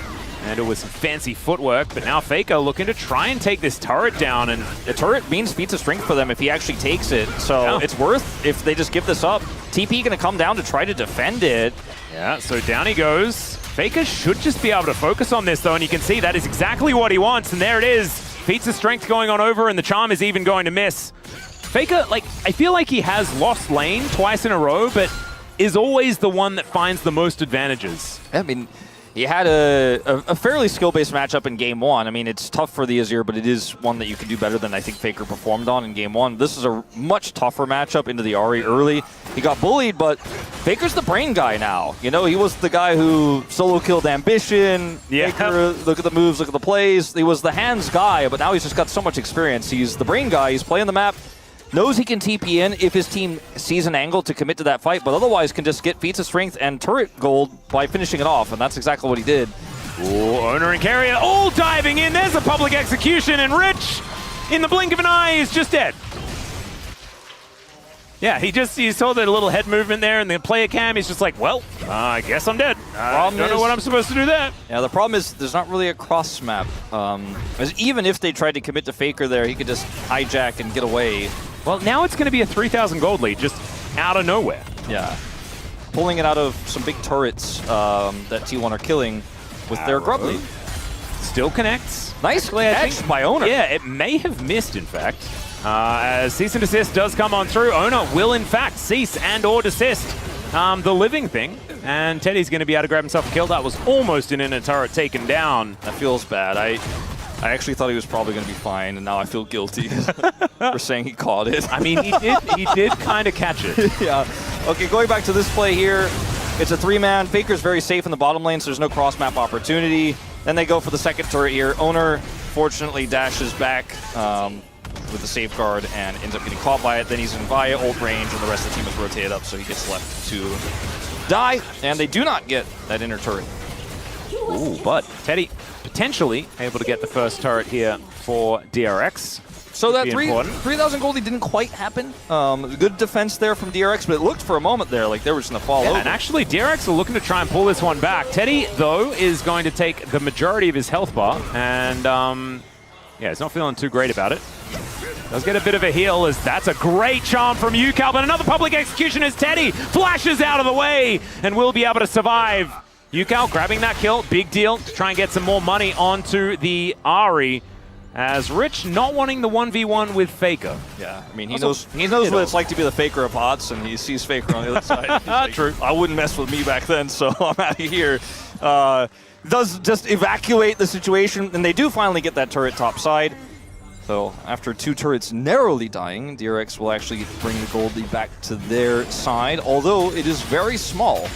[SPEAKER 2] And it was some fancy footwork, but now Faker looking to try and take this turret down, and
[SPEAKER 1] the turret means feats of strength for them if he actually takes it. So it's worth if they just give this up. TP going to come down to try to defend it.
[SPEAKER 2] Yeah, so down he goes. Faker should just be able to focus on this though, and you can see that is exactly what he wants, and there it is. Feats of strength going on over, and the charm is even going to miss. Faker, like, I feel like he has lost lane twice in a row, but is always the one that finds the most advantages.
[SPEAKER 1] I mean, He had a fairly skill-based matchup in Game 1. I mean, it's tough for the Azir, but it is one that you can do better than I think Faker performed on in Game 1. This is a much tougher matchup into the Ahri early. He got bullied, but Faker's the brain guy now. You know, he was the guy who solo killed Ambition.
[SPEAKER 2] Yeah.
[SPEAKER 1] Faker, look at the moves, look at the plays. He was the hands guy, but now he's just got so much experience. He's the brain guy. He's playing the map. Knows he can TP in if his team sees an angle to commit to that fight, but otherwise can just get feats of strength and turret gold by finishing it off, and that's exactly what he did.
[SPEAKER 2] Ooh, Oner and Keria all diving in. There's a public execution, and Rich, in the blink of an eye, is just dead. Yeah, you saw that little head movement there in the player cam. He's just like, well, I guess I'm dead. I don't know what I'm supposed to do there.
[SPEAKER 1] Yeah, the problem is there's not really a cross map. As even if they tried to commit to Faker there, he could just hijack and get away.
[SPEAKER 2] Well, now it's going to be a 3,000 gold lead just out of nowhere.
[SPEAKER 1] Yeah. Pulling it out of some big turrets that T1 are killing with their grub lead.
[SPEAKER 2] Still connects.
[SPEAKER 1] Nice catch by Oner.
[SPEAKER 2] Yeah, it may have missed, in fact. As cease and desist does come on through, Oner will, in fact, cease and or desist the living thing. And Teddy's going to be able to grab himself a kill. That was almost an inner turret taken down.
[SPEAKER 1] That feels bad. I actually thought he was probably going to be fine, and now I feel guilty for saying he caught it.
[SPEAKER 2] I mean, he did kind of catch it.
[SPEAKER 1] Yeah. Okay, going back to this play here, it's a 3-man. Faker's very safe in the bottom lane, so there's no cross-map opportunity. Then they go for the second turret here. Oner, fortunately, dashes back with the safeguard and ends up getting caught by it. Then he's in Via, ult range, and the rest of the team is rotated up, so he gets left to die. And they do not get that inner turret.
[SPEAKER 2] Ooh, but Teddy potentially able to get the first turret here for DRX.
[SPEAKER 1] So that 3,000 goldie didn't quite happen. Good defense there from DRX, but it looked for a moment there like they were just going to fall over.
[SPEAKER 2] And actually, DRX are looking to try and pull this one back. Teddy, though, is going to take the majority of his health bar, and yeah, he's not feeling too great about it. Does get a bit of a heal, as that's a great charm from UCal, but another public execution as Teddy flashes out of the way and will be able to survive. UCal grabbing that kill, big deal, to try and get some more money onto the Ahri, as Rich not wanting the 1v1 with Faker.
[SPEAKER 1] Yeah, I mean, he knows what it's like to be the Faker of bots, and he sees Faker on the other side. Like, true. I wouldn't mess with me back then, so I'm out of here. Does just evacuate the situation, and they do finally get that turret top side. So after 2 turrets narrowly dying, DRX will actually bring the gold lead back to their side, although it is very small.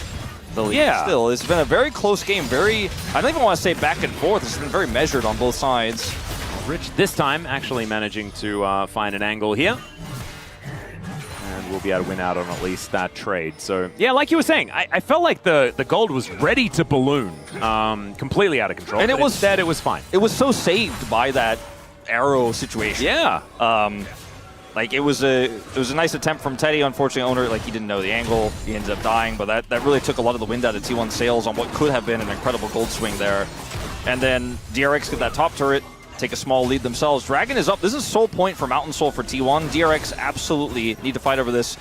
[SPEAKER 1] Yeah. Still, it's been a very close game. I don't even want to say back and forth. It's been very measured on both sides.
[SPEAKER 2] Rich this time actually managing to find an angle here. And we'll be able to win out on at least that trade. So, yeah, like you were saying, I felt like the gold was ready to balloon, completely out of control. And instead, it was fine.
[SPEAKER 1] It was so saved by that arrow situation.
[SPEAKER 2] Yeah.
[SPEAKER 1] Like, it was a nice attempt from Teddy. Unfortunately, Oner, like, he didn't know the angle. He ended up dying, but that really took a lot of the wind out of T1's sails on what could have been an incredible gold swing there. And then DRX get that top turret, take a small lead themselves. Dragon is up. This is soul point for Mountain Soul for T1. DRX absolutely need to fight over this.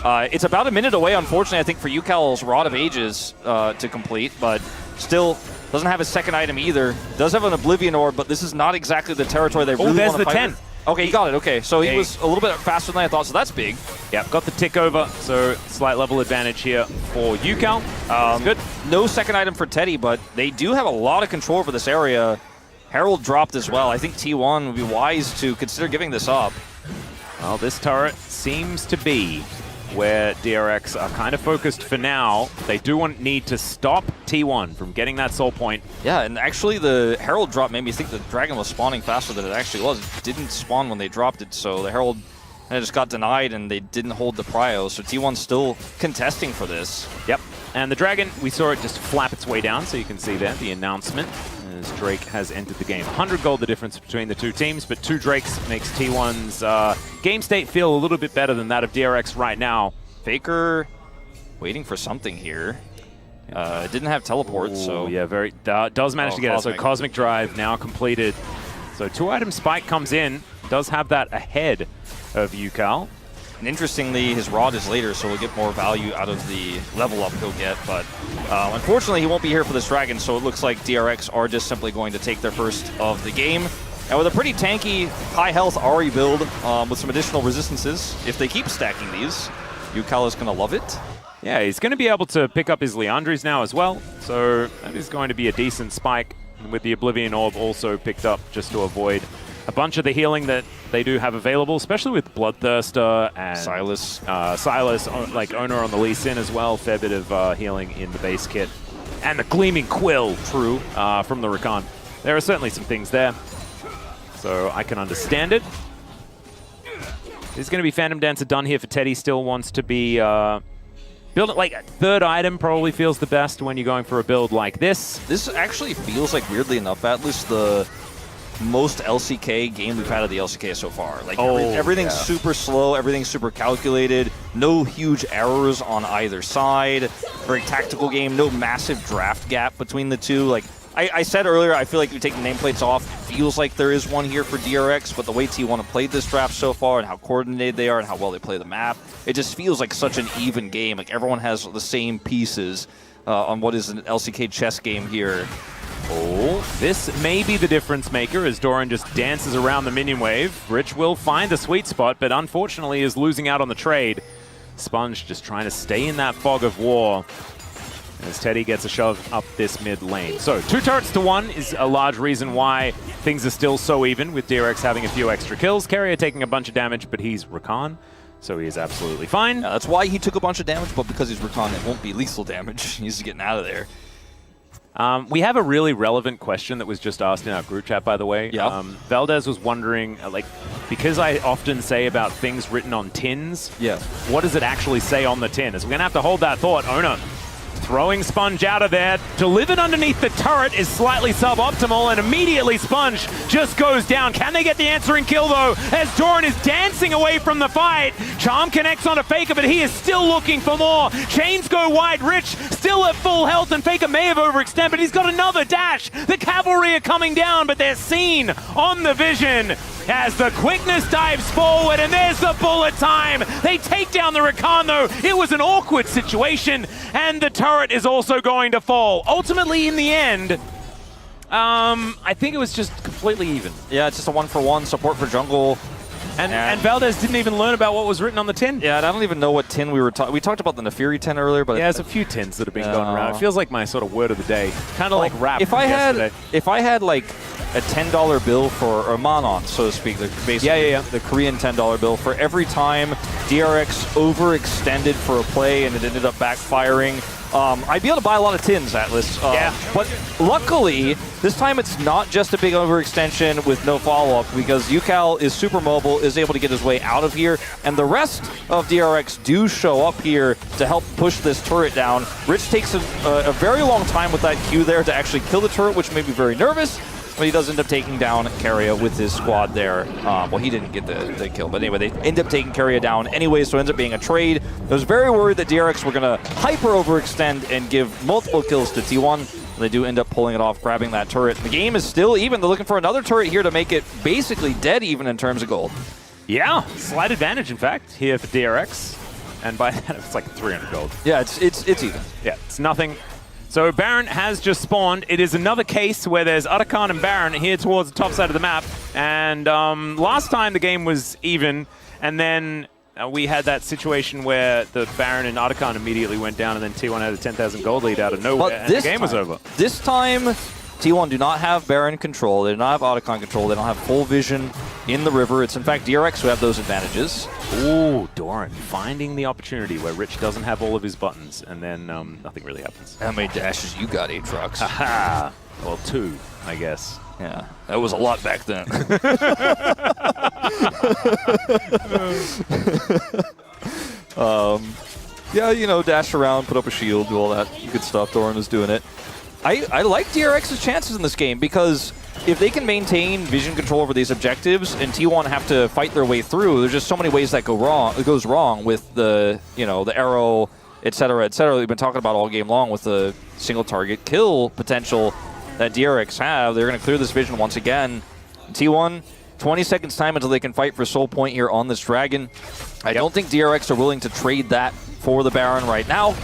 [SPEAKER 1] It's about a minute away, unfortunately, I think, for UCal's Rod of Ages to complete, but still doesn't have his second item either. Does have an Oblivion Orb, but this is not exactly the territory they really want to fight.
[SPEAKER 2] There's the 10.
[SPEAKER 1] With. Okay, he got it. Okay, so he was a little bit faster than I thought, so that's big.
[SPEAKER 2] Yeah, got the tick over, so slight level advantage here for UCal. Good.
[SPEAKER 1] No second item for Teddy, but they do have a lot of control over this area. Herald dropped as well. I think T1 would be wise to consider giving this up.
[SPEAKER 2] Well, this turret seems to be where DRX are kind of focused for now. They do need to stop T1 from getting that soul point.
[SPEAKER 1] Yeah, and actually the Herald drop made me think the Dragon was spawning faster than it actually was. It didn't spawn when they dropped it, so the Herald just got denied and they didn't hold the prio. So T1's still contesting for this.
[SPEAKER 2] Yep, and the Dragon, we saw it just flap its way down, so you can see there the announcement as Drake has entered the game. 100 gold the difference between the 2 teams, but 2 Drakes makes T1's game state feel a little bit better than that of DRX right now.
[SPEAKER 1] Faker waiting for something here. Didn't have teleport, so...
[SPEAKER 2] Yeah, does manage to get Cosmic. it. So Cosmic Drive now completed. So 2-item spike comes in, does have that ahead of UCal.
[SPEAKER 1] And interestingly, his Rod is later, so we'll get more value out of the level up he'll get. But unfortunately, he won't be here for this Dragon, so it looks like DRX are just simply going to take their first of the game. And with a pretty tanky, high-health Ahri build with some additional resistances, if they keep stacking these, UCal is going to love it.
[SPEAKER 2] Yeah, he's going to be able to pick up his Leandries now as well. So that is going to be a decent spike, with the Oblivion Orb also picked up just to avoid a bunch of the healing that they do have available, especially with Bloodthirster and
[SPEAKER 1] Silas,
[SPEAKER 2] like Oner on the Lee Sin as well. Fair bit of healing in the base kit. And the Gleaming Quill, true, from the Rakan. There are certainly some things there, so I can understand it. There's going to be Phantom Dancer done here for Teddy. Still wants to be build it like a third item. Probably feels the best when you're going for a build like this.
[SPEAKER 1] This actually feels like, weirdly enough, Atlas, the most LCK game we've had of the LCK so far. Like everything's super slow, everything's super calculated, no huge errors on either side. Very tactical game, no massive draft gap between the two. Like I said earlier, I feel like you take the nameplates off, feels like there is one here for DRX, but the way T1 have played this draft so far and how coordinated they are and how well they play the map, it just feels like such an even game. Like everyone has the same pieces on what is an LCK chess game here.
[SPEAKER 2] Oh, this may be the difference maker as Doran just dances around the minion wave. Rich will find the sweet spot, but unfortunately is losing out on the trade. Sponge just trying to stay in that fog of war as Teddy gets a shove up this mid lane. So 2 turrets to 1 is a large reason why things are still so even, with DRX having a few extra kills. Keria taking a bunch of damage, but he's Rakan, so he is absolutely fine.
[SPEAKER 1] Yeah, that's why he took a bunch of damage, but because he's Rakan, it won't be lethal damage. He's getting out of there.
[SPEAKER 2] We have a really relevant question that was just asked in our group chat, by the way.
[SPEAKER 1] Yeah.
[SPEAKER 2] Valdez was wondering, like, because I often say about things written on tins, what does it actually say on the tin? As we're going to have to hold that thought. Oner throwing Sponge out of there. Delivered underneath the turret is slightly suboptimal, and immediately Sponge just goes down. Can they get the answering kill, though, as Doran is dancing away from the fight? Charm connects onto Faker, but he is still looking for more. Chains go wide. Rich still at full health, and Faker may have overextended, but he's got another dash. The cavalry are coming down, but they're seen on the vision as the quickness dives forward, and there's the bullet time. They take down the Rakan, though. It was an awkward situation, and the turret is also going to fall. Ultimately, in the end, I think it was just completely even.
[SPEAKER 1] Yeah, it's just a 1-for-1 support for jungle.
[SPEAKER 2] And Valdez didn't even learn about what was written on the tin.
[SPEAKER 1] Yeah, and I don't even know what tin we were talking. We talked about the Nefiri tin earlier, but
[SPEAKER 2] yeah, there's a few tins that have been going around. It feels like my sort of word of the day, kind of like rap.
[SPEAKER 1] If I had like a $10 bill for, or Manon, so to speak, basically the Korean $10 bill for every time DRX overextended for a play and it ended up backfiring, I'd be able to buy a lot of tins, Atlas. But luckily, this time it's not just a big overextension with no follow-up, because UCal is super mobile, is able to get his way out of here, and the rest of DRX do show up here to help push this turret down. Rich takes a very long time with that Q there to actually kill the turret, which made me very nervous, but he does end up taking down Keria with his squad there. Well, he didn't get the kill, but anyway, they end up taking Keria down anyway, so it ends up being a trade. I was very worried that DRX were going to hyper overextend and give multiple kills to T1. They do end up pulling it off, grabbing that turret. The game is still even. They're looking for another turret here to make it basically dead even in terms of gold.
[SPEAKER 2] Yeah, slight advantage, in fact, here for DRX. And by that, it's like 300 gold.
[SPEAKER 1] Yeah, it's even.
[SPEAKER 2] Yeah, it's nothing. So Baron has just spawned. It is another case where there's Arakan and Baron here towards the top side of the map. And last time the game was even, and then we had that situation where the Baron and Arakan immediately went down, and then T1 had a 10,000 gold lead out of nowhere, and the game was over.
[SPEAKER 1] This time, T1 do not have Baron control. They do not have Arakan control. They don't have full vision in the river. It's in fact DRX who have those advantages.
[SPEAKER 2] Ooh, Doran finding the opportunity where Rich doesn't have all of his buttons, and then nothing really happens.
[SPEAKER 1] How many dashes you got, Aatrox?
[SPEAKER 2] Haha. Well, 2, I guess.
[SPEAKER 1] Yeah, that was a lot back then. Yeah, you know, dash around, put up a shield, do all that good stuff. Doran is doing it. I like DRX's chances in this game, because if they can maintain vision control over these objectives and T1 have to fight their way through, there's just so many ways that go wrong. It goes wrong with the, you know, the arrow, etc., etc. We've been talking about all game long with the single target kill potential that DRX have. They're going to clear this vision once again. T1, 20 seconds time until they can fight for soul point here on this dragon. I don't think DRX are willing to trade that for the Baron right now.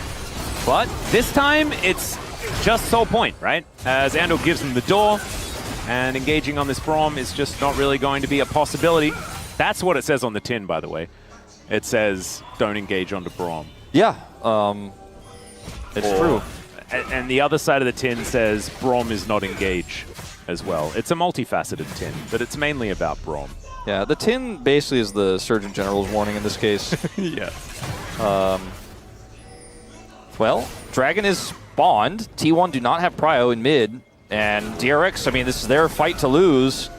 [SPEAKER 2] But this time, it's just soul point, right? As Andal gives them the door, and engaging on this Braum is just not really going to be a possibility. That's what it says on the tin, by the way. It says, don't engage onto Braum.
[SPEAKER 1] Yeah, It's true.
[SPEAKER 2] And the other side of the tin says Braum is not engage as well. It's a multifaceted tin, but it's mainly about Braum.
[SPEAKER 1] Yeah, the tin basically is the Surgeon General's warning in this case.
[SPEAKER 2] Yeah.
[SPEAKER 1] Well, Dragon is spawned. T1 do not have prio in mid. And DRX, I mean, this is their fight to lose.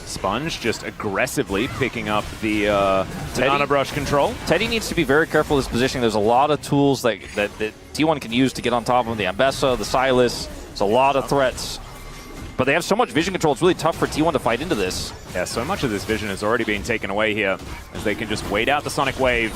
[SPEAKER 2] Sponge just aggressively picking up the banana brush control.
[SPEAKER 1] Teddy needs to be very careful with his positioning. There's a lot of tools that T1 can use to get on top of him. The Ambessa, the Silas. There's a lot of threats. But they have so much vision control, it's really tough for T1 to fight into this.
[SPEAKER 2] Yeah, so much of this vision is already being taken away here as they can just wait out the Sonic Wave.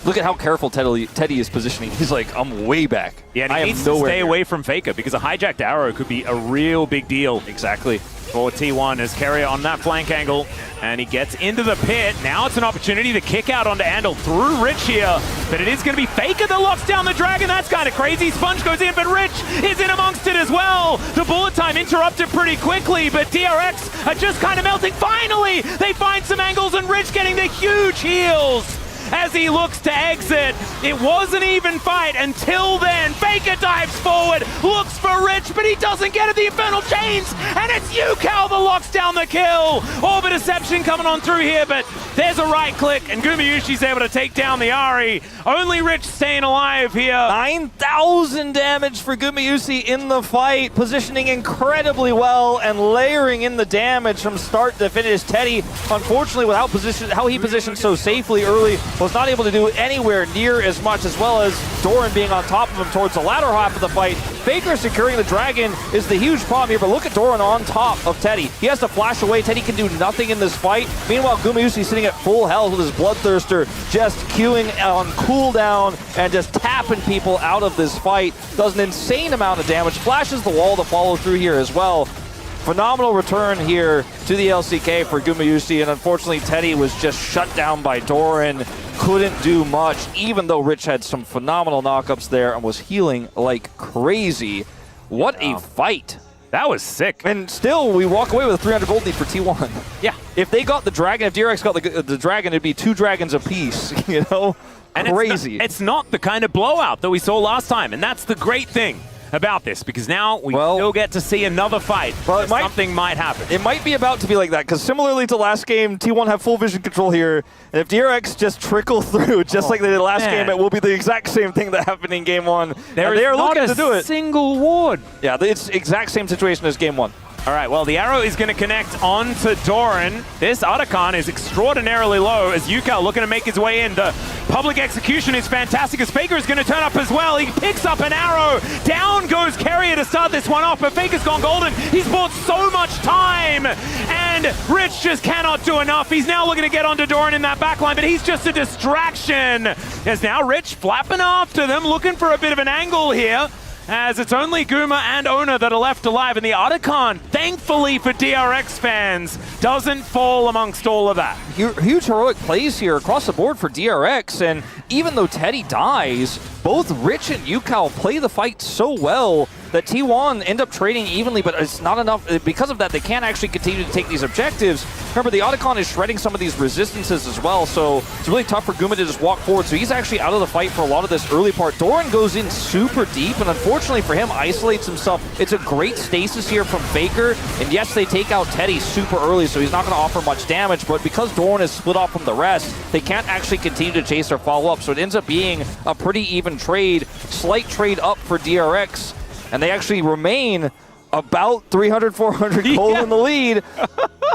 [SPEAKER 1] Look at how careful Teddy is positioning. He's like, I'm way back.
[SPEAKER 2] Yeah, and he needs to stay away from Faker because a hijacked arrow could be a real big deal.
[SPEAKER 1] Exactly.
[SPEAKER 2] For T1 as Keria on that flank angle, and he gets into the pit. Now it's an opportunity to kick out onto Andal through Rich here, but it is going to be Faker that locks down the Dragon. That's kind of crazy. Sponge goes in, but Rich is in amongst it as well. The bullet time interrupted pretty quickly, but DRX are just kind of melting. Finally, they find some angles, and Rich getting the huge heals as he looks to exit. It was an even fight until then. Faker dives forward, looks for Rich, but he doesn't get it. The Infernal Chains, and it's Yucal that locks down the kill. Orbit Deception coming on through here, but there's a right click, and Gumayusi's able to take down the Ahri. Only Rich staying alive here.
[SPEAKER 1] 9,000 damage for Gumayusi in the fight, positioning incredibly well and layering in the damage from start to finish. Teddy, unfortunately, without how he positioned so safely early, was not able to do anywhere near as much, as well as Doran being on top of him towards the latter half of the fight. Faker securing the Dragon is the huge problem here, but look at Doran on top of Teddy. He has to flash away. Teddy can do nothing in this fight. Meanwhile, Gumayusi sitting at full health with his Bloodthirster, just queuing on cooldown and just tapping people out of this fight. Does an insane amount of damage, flashes the wall to follow through here as well. Phenomenal return here to the LCK for Gumayusi, and unfortunately Teddy was just shut down by Doran. Couldn't do much, even though Rich had some phenomenal knockups there and was healing like crazy. What a fight.
[SPEAKER 2] That was sick.
[SPEAKER 1] And still, we walk away with a 300 gold lead for T1.
[SPEAKER 2] Yeah.
[SPEAKER 1] If they got the Dragon, if DRX got the Dragon, it'd be 2 dragons apiece, you know?
[SPEAKER 2] And
[SPEAKER 1] crazy.
[SPEAKER 2] It's not the kind of blowout that we saw last time, and that's the great thing about this, because now we still get to see another fight.
[SPEAKER 1] Well,
[SPEAKER 2] something might happen.
[SPEAKER 1] It might be about to be like that, because similarly to last game, T1 have full vision control here, and if DRX just trickle through, just like they did last game, it will be the exact same thing that happened in game 1.
[SPEAKER 2] They are looking to do it. Single ward.
[SPEAKER 1] Yeah, it's exact same situation as game 1.
[SPEAKER 2] All right, well, the arrow is going to connect onto Doran. This Otacon is extraordinarily low as Yucal looking to make his way in. The public execution is fantastic as Faker is going to turn up as well. He picks up an arrow. Down goes Keria to start this one off, but Faker's gone golden. He's bought so much time, and Rich just cannot do enough. He's now looking to get onto Doran in that backline, but he's just a distraction. As now Rich flapping after them, looking for a bit of an angle here, as it's only Guma and Oner that are left alive, and the Otacon, thankfully for DRX fans, doesn't fall amongst all of that.
[SPEAKER 1] Huge heroic plays here across the board for DRX, and even though Teddy dies, both Rich and Yucal play the fight so well that T1 end up trading evenly, but it's not enough. Because of that, they can't actually continue to take these objectives. Remember, the Otacon is shredding some of these resistances as well, so it's really tough for Guma to just walk forward. So he's actually out of the fight for a lot of this early part. Doran goes in super deep, and unfortunately for him, isolates himself. It's a great stasis here from Faker, and yes, they take out Teddy super early, so he's not going to offer much damage, but because Doran is split off from the rest, they can't actually continue to chase or follow up, so it ends up being a pretty even trade. Slight trade up for DRX, and they actually remain about 300, 400 gold in the lead.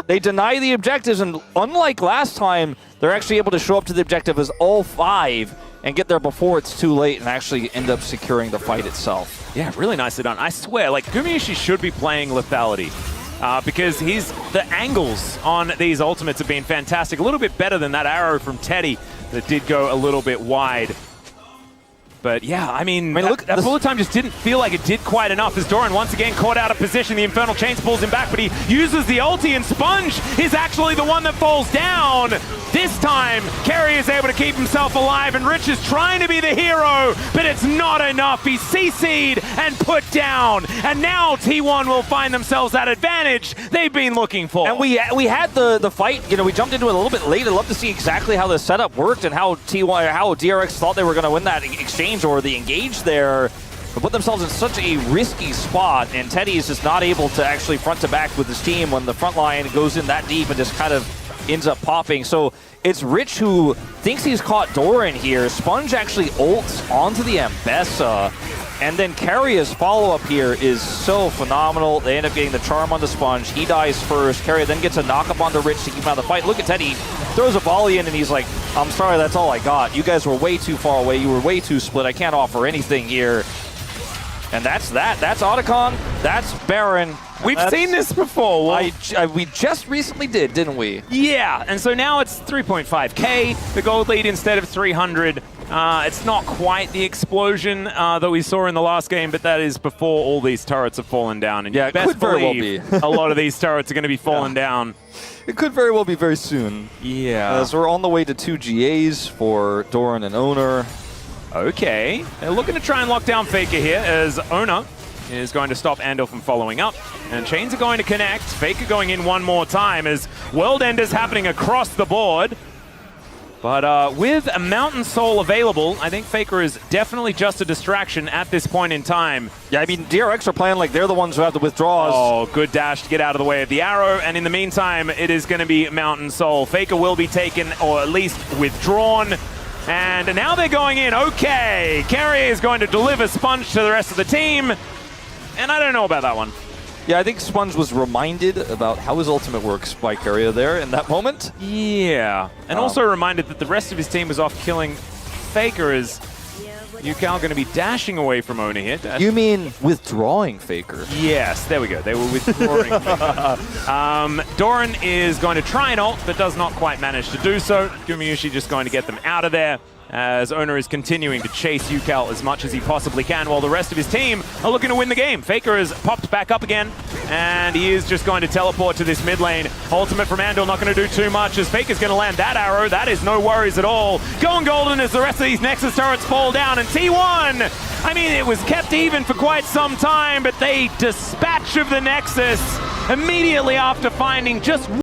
[SPEAKER 1] They deny the objectives, and unlike last time, they're actually able to show up to the objective as all 5 and get there before it's too late and actually end up securing the fight itself.
[SPEAKER 2] Yeah, really nicely done. I swear, like, Gumayusi should be playing lethality. Because the angles on these ultimates have been fantastic. A little bit better than that arrow from Teddy that did go a little bit wide. But yeah, I mean look, that bullet time just didn't feel like it did quite enough as Doran once again caught out of position. The Infernal Chains pulls him back, but he uses the ulti, and Sponge is actually the one that falls down. This time, Keria is able to keep himself alive, and Rich is trying to be the hero, but it's not enough. He's CC'd and put down, and now T1 will find themselves that advantage they've been looking for.
[SPEAKER 1] And we had the fight, you know, we jumped into it a little bit late. I'd love to see exactly how the setup worked and how T1, or how DRX thought they were going to win that exchange or the engage there. But put themselves in such a risky spot, and Teddy is just not able to actually front to back with his team when the front line goes in that deep and just kind of ends up popping. So it's Rich who thinks he's caught Doran here. Sponge actually ults onto the Ambessa, and then Keria's follow-up here is so phenomenal. They end up getting the charm on the Sponge. He dies first. Keria then gets a knock-up onto Rich to keep him out of the fight. Look at Teddy. Throws a volley in, and he's like, I'm sorry, that's all I got. You guys were way too far away. You were way too split. I can't offer anything here. And that's that. That's Otacon. That's Baron.
[SPEAKER 2] We've seen this before.
[SPEAKER 1] We just recently did, didn't we?
[SPEAKER 2] Yeah, and so now it's 3.5k, the gold lead instead of 300. It's not quite the explosion that we saw in the last game, but that is before all these turrets have fallen down. And
[SPEAKER 1] yeah,
[SPEAKER 2] you best believe
[SPEAKER 1] a
[SPEAKER 2] lot of these turrets are going to be falling down.
[SPEAKER 1] It could very well be very soon.
[SPEAKER 2] Yeah.
[SPEAKER 1] As we're on the way to 2 GAs for Doran and Oner.
[SPEAKER 2] Okay, they're looking to try and lock down Faker here as Oner is going to stop Andal from following up. And chains are going to connect. Faker going in one more time as World Enders happening across the board. But with a Mountain Soul available, I think Faker is definitely just a distraction at this point in time.
[SPEAKER 1] Yeah, I mean, DRX are playing like they're the ones who have the withdrawals.
[SPEAKER 2] Oh, good dash to get out of the way of the arrow. And in the meantime, it is going to be Mountain Soul. Faker will be taken, or at least withdrawn. And now they're going in. Okay, Keria is going to deliver Sponge to the rest of the team. And I don't know about that one.
[SPEAKER 1] Yeah, I think Sponge was reminded about how his ultimate works by Keria there in that moment.
[SPEAKER 2] Yeah, and also reminded that the rest of his team was off killing Faker as Yukal going to be dashing away from Oner here.
[SPEAKER 1] You mean withdrawing Faker?
[SPEAKER 2] Yes, there we go. They were withdrawing Faker. Doran is going to try and ult, but does not quite manage to do so. Gumayusi just going to get them out of there, as Oner is continuing to chase Yukal as much as he possibly can, while the rest of his team are looking to win the game. Faker has popped back up again, and he is just going to teleport to this mid lane. Ultimate from Andal not going to do too much, as Faker's going to land that arrow. That is no worries at all. Going golden as the rest of these Nexus turrets fall down, and T1, I mean, it was kept even for quite some time, but they dispatch of the Nexus immediately after finding just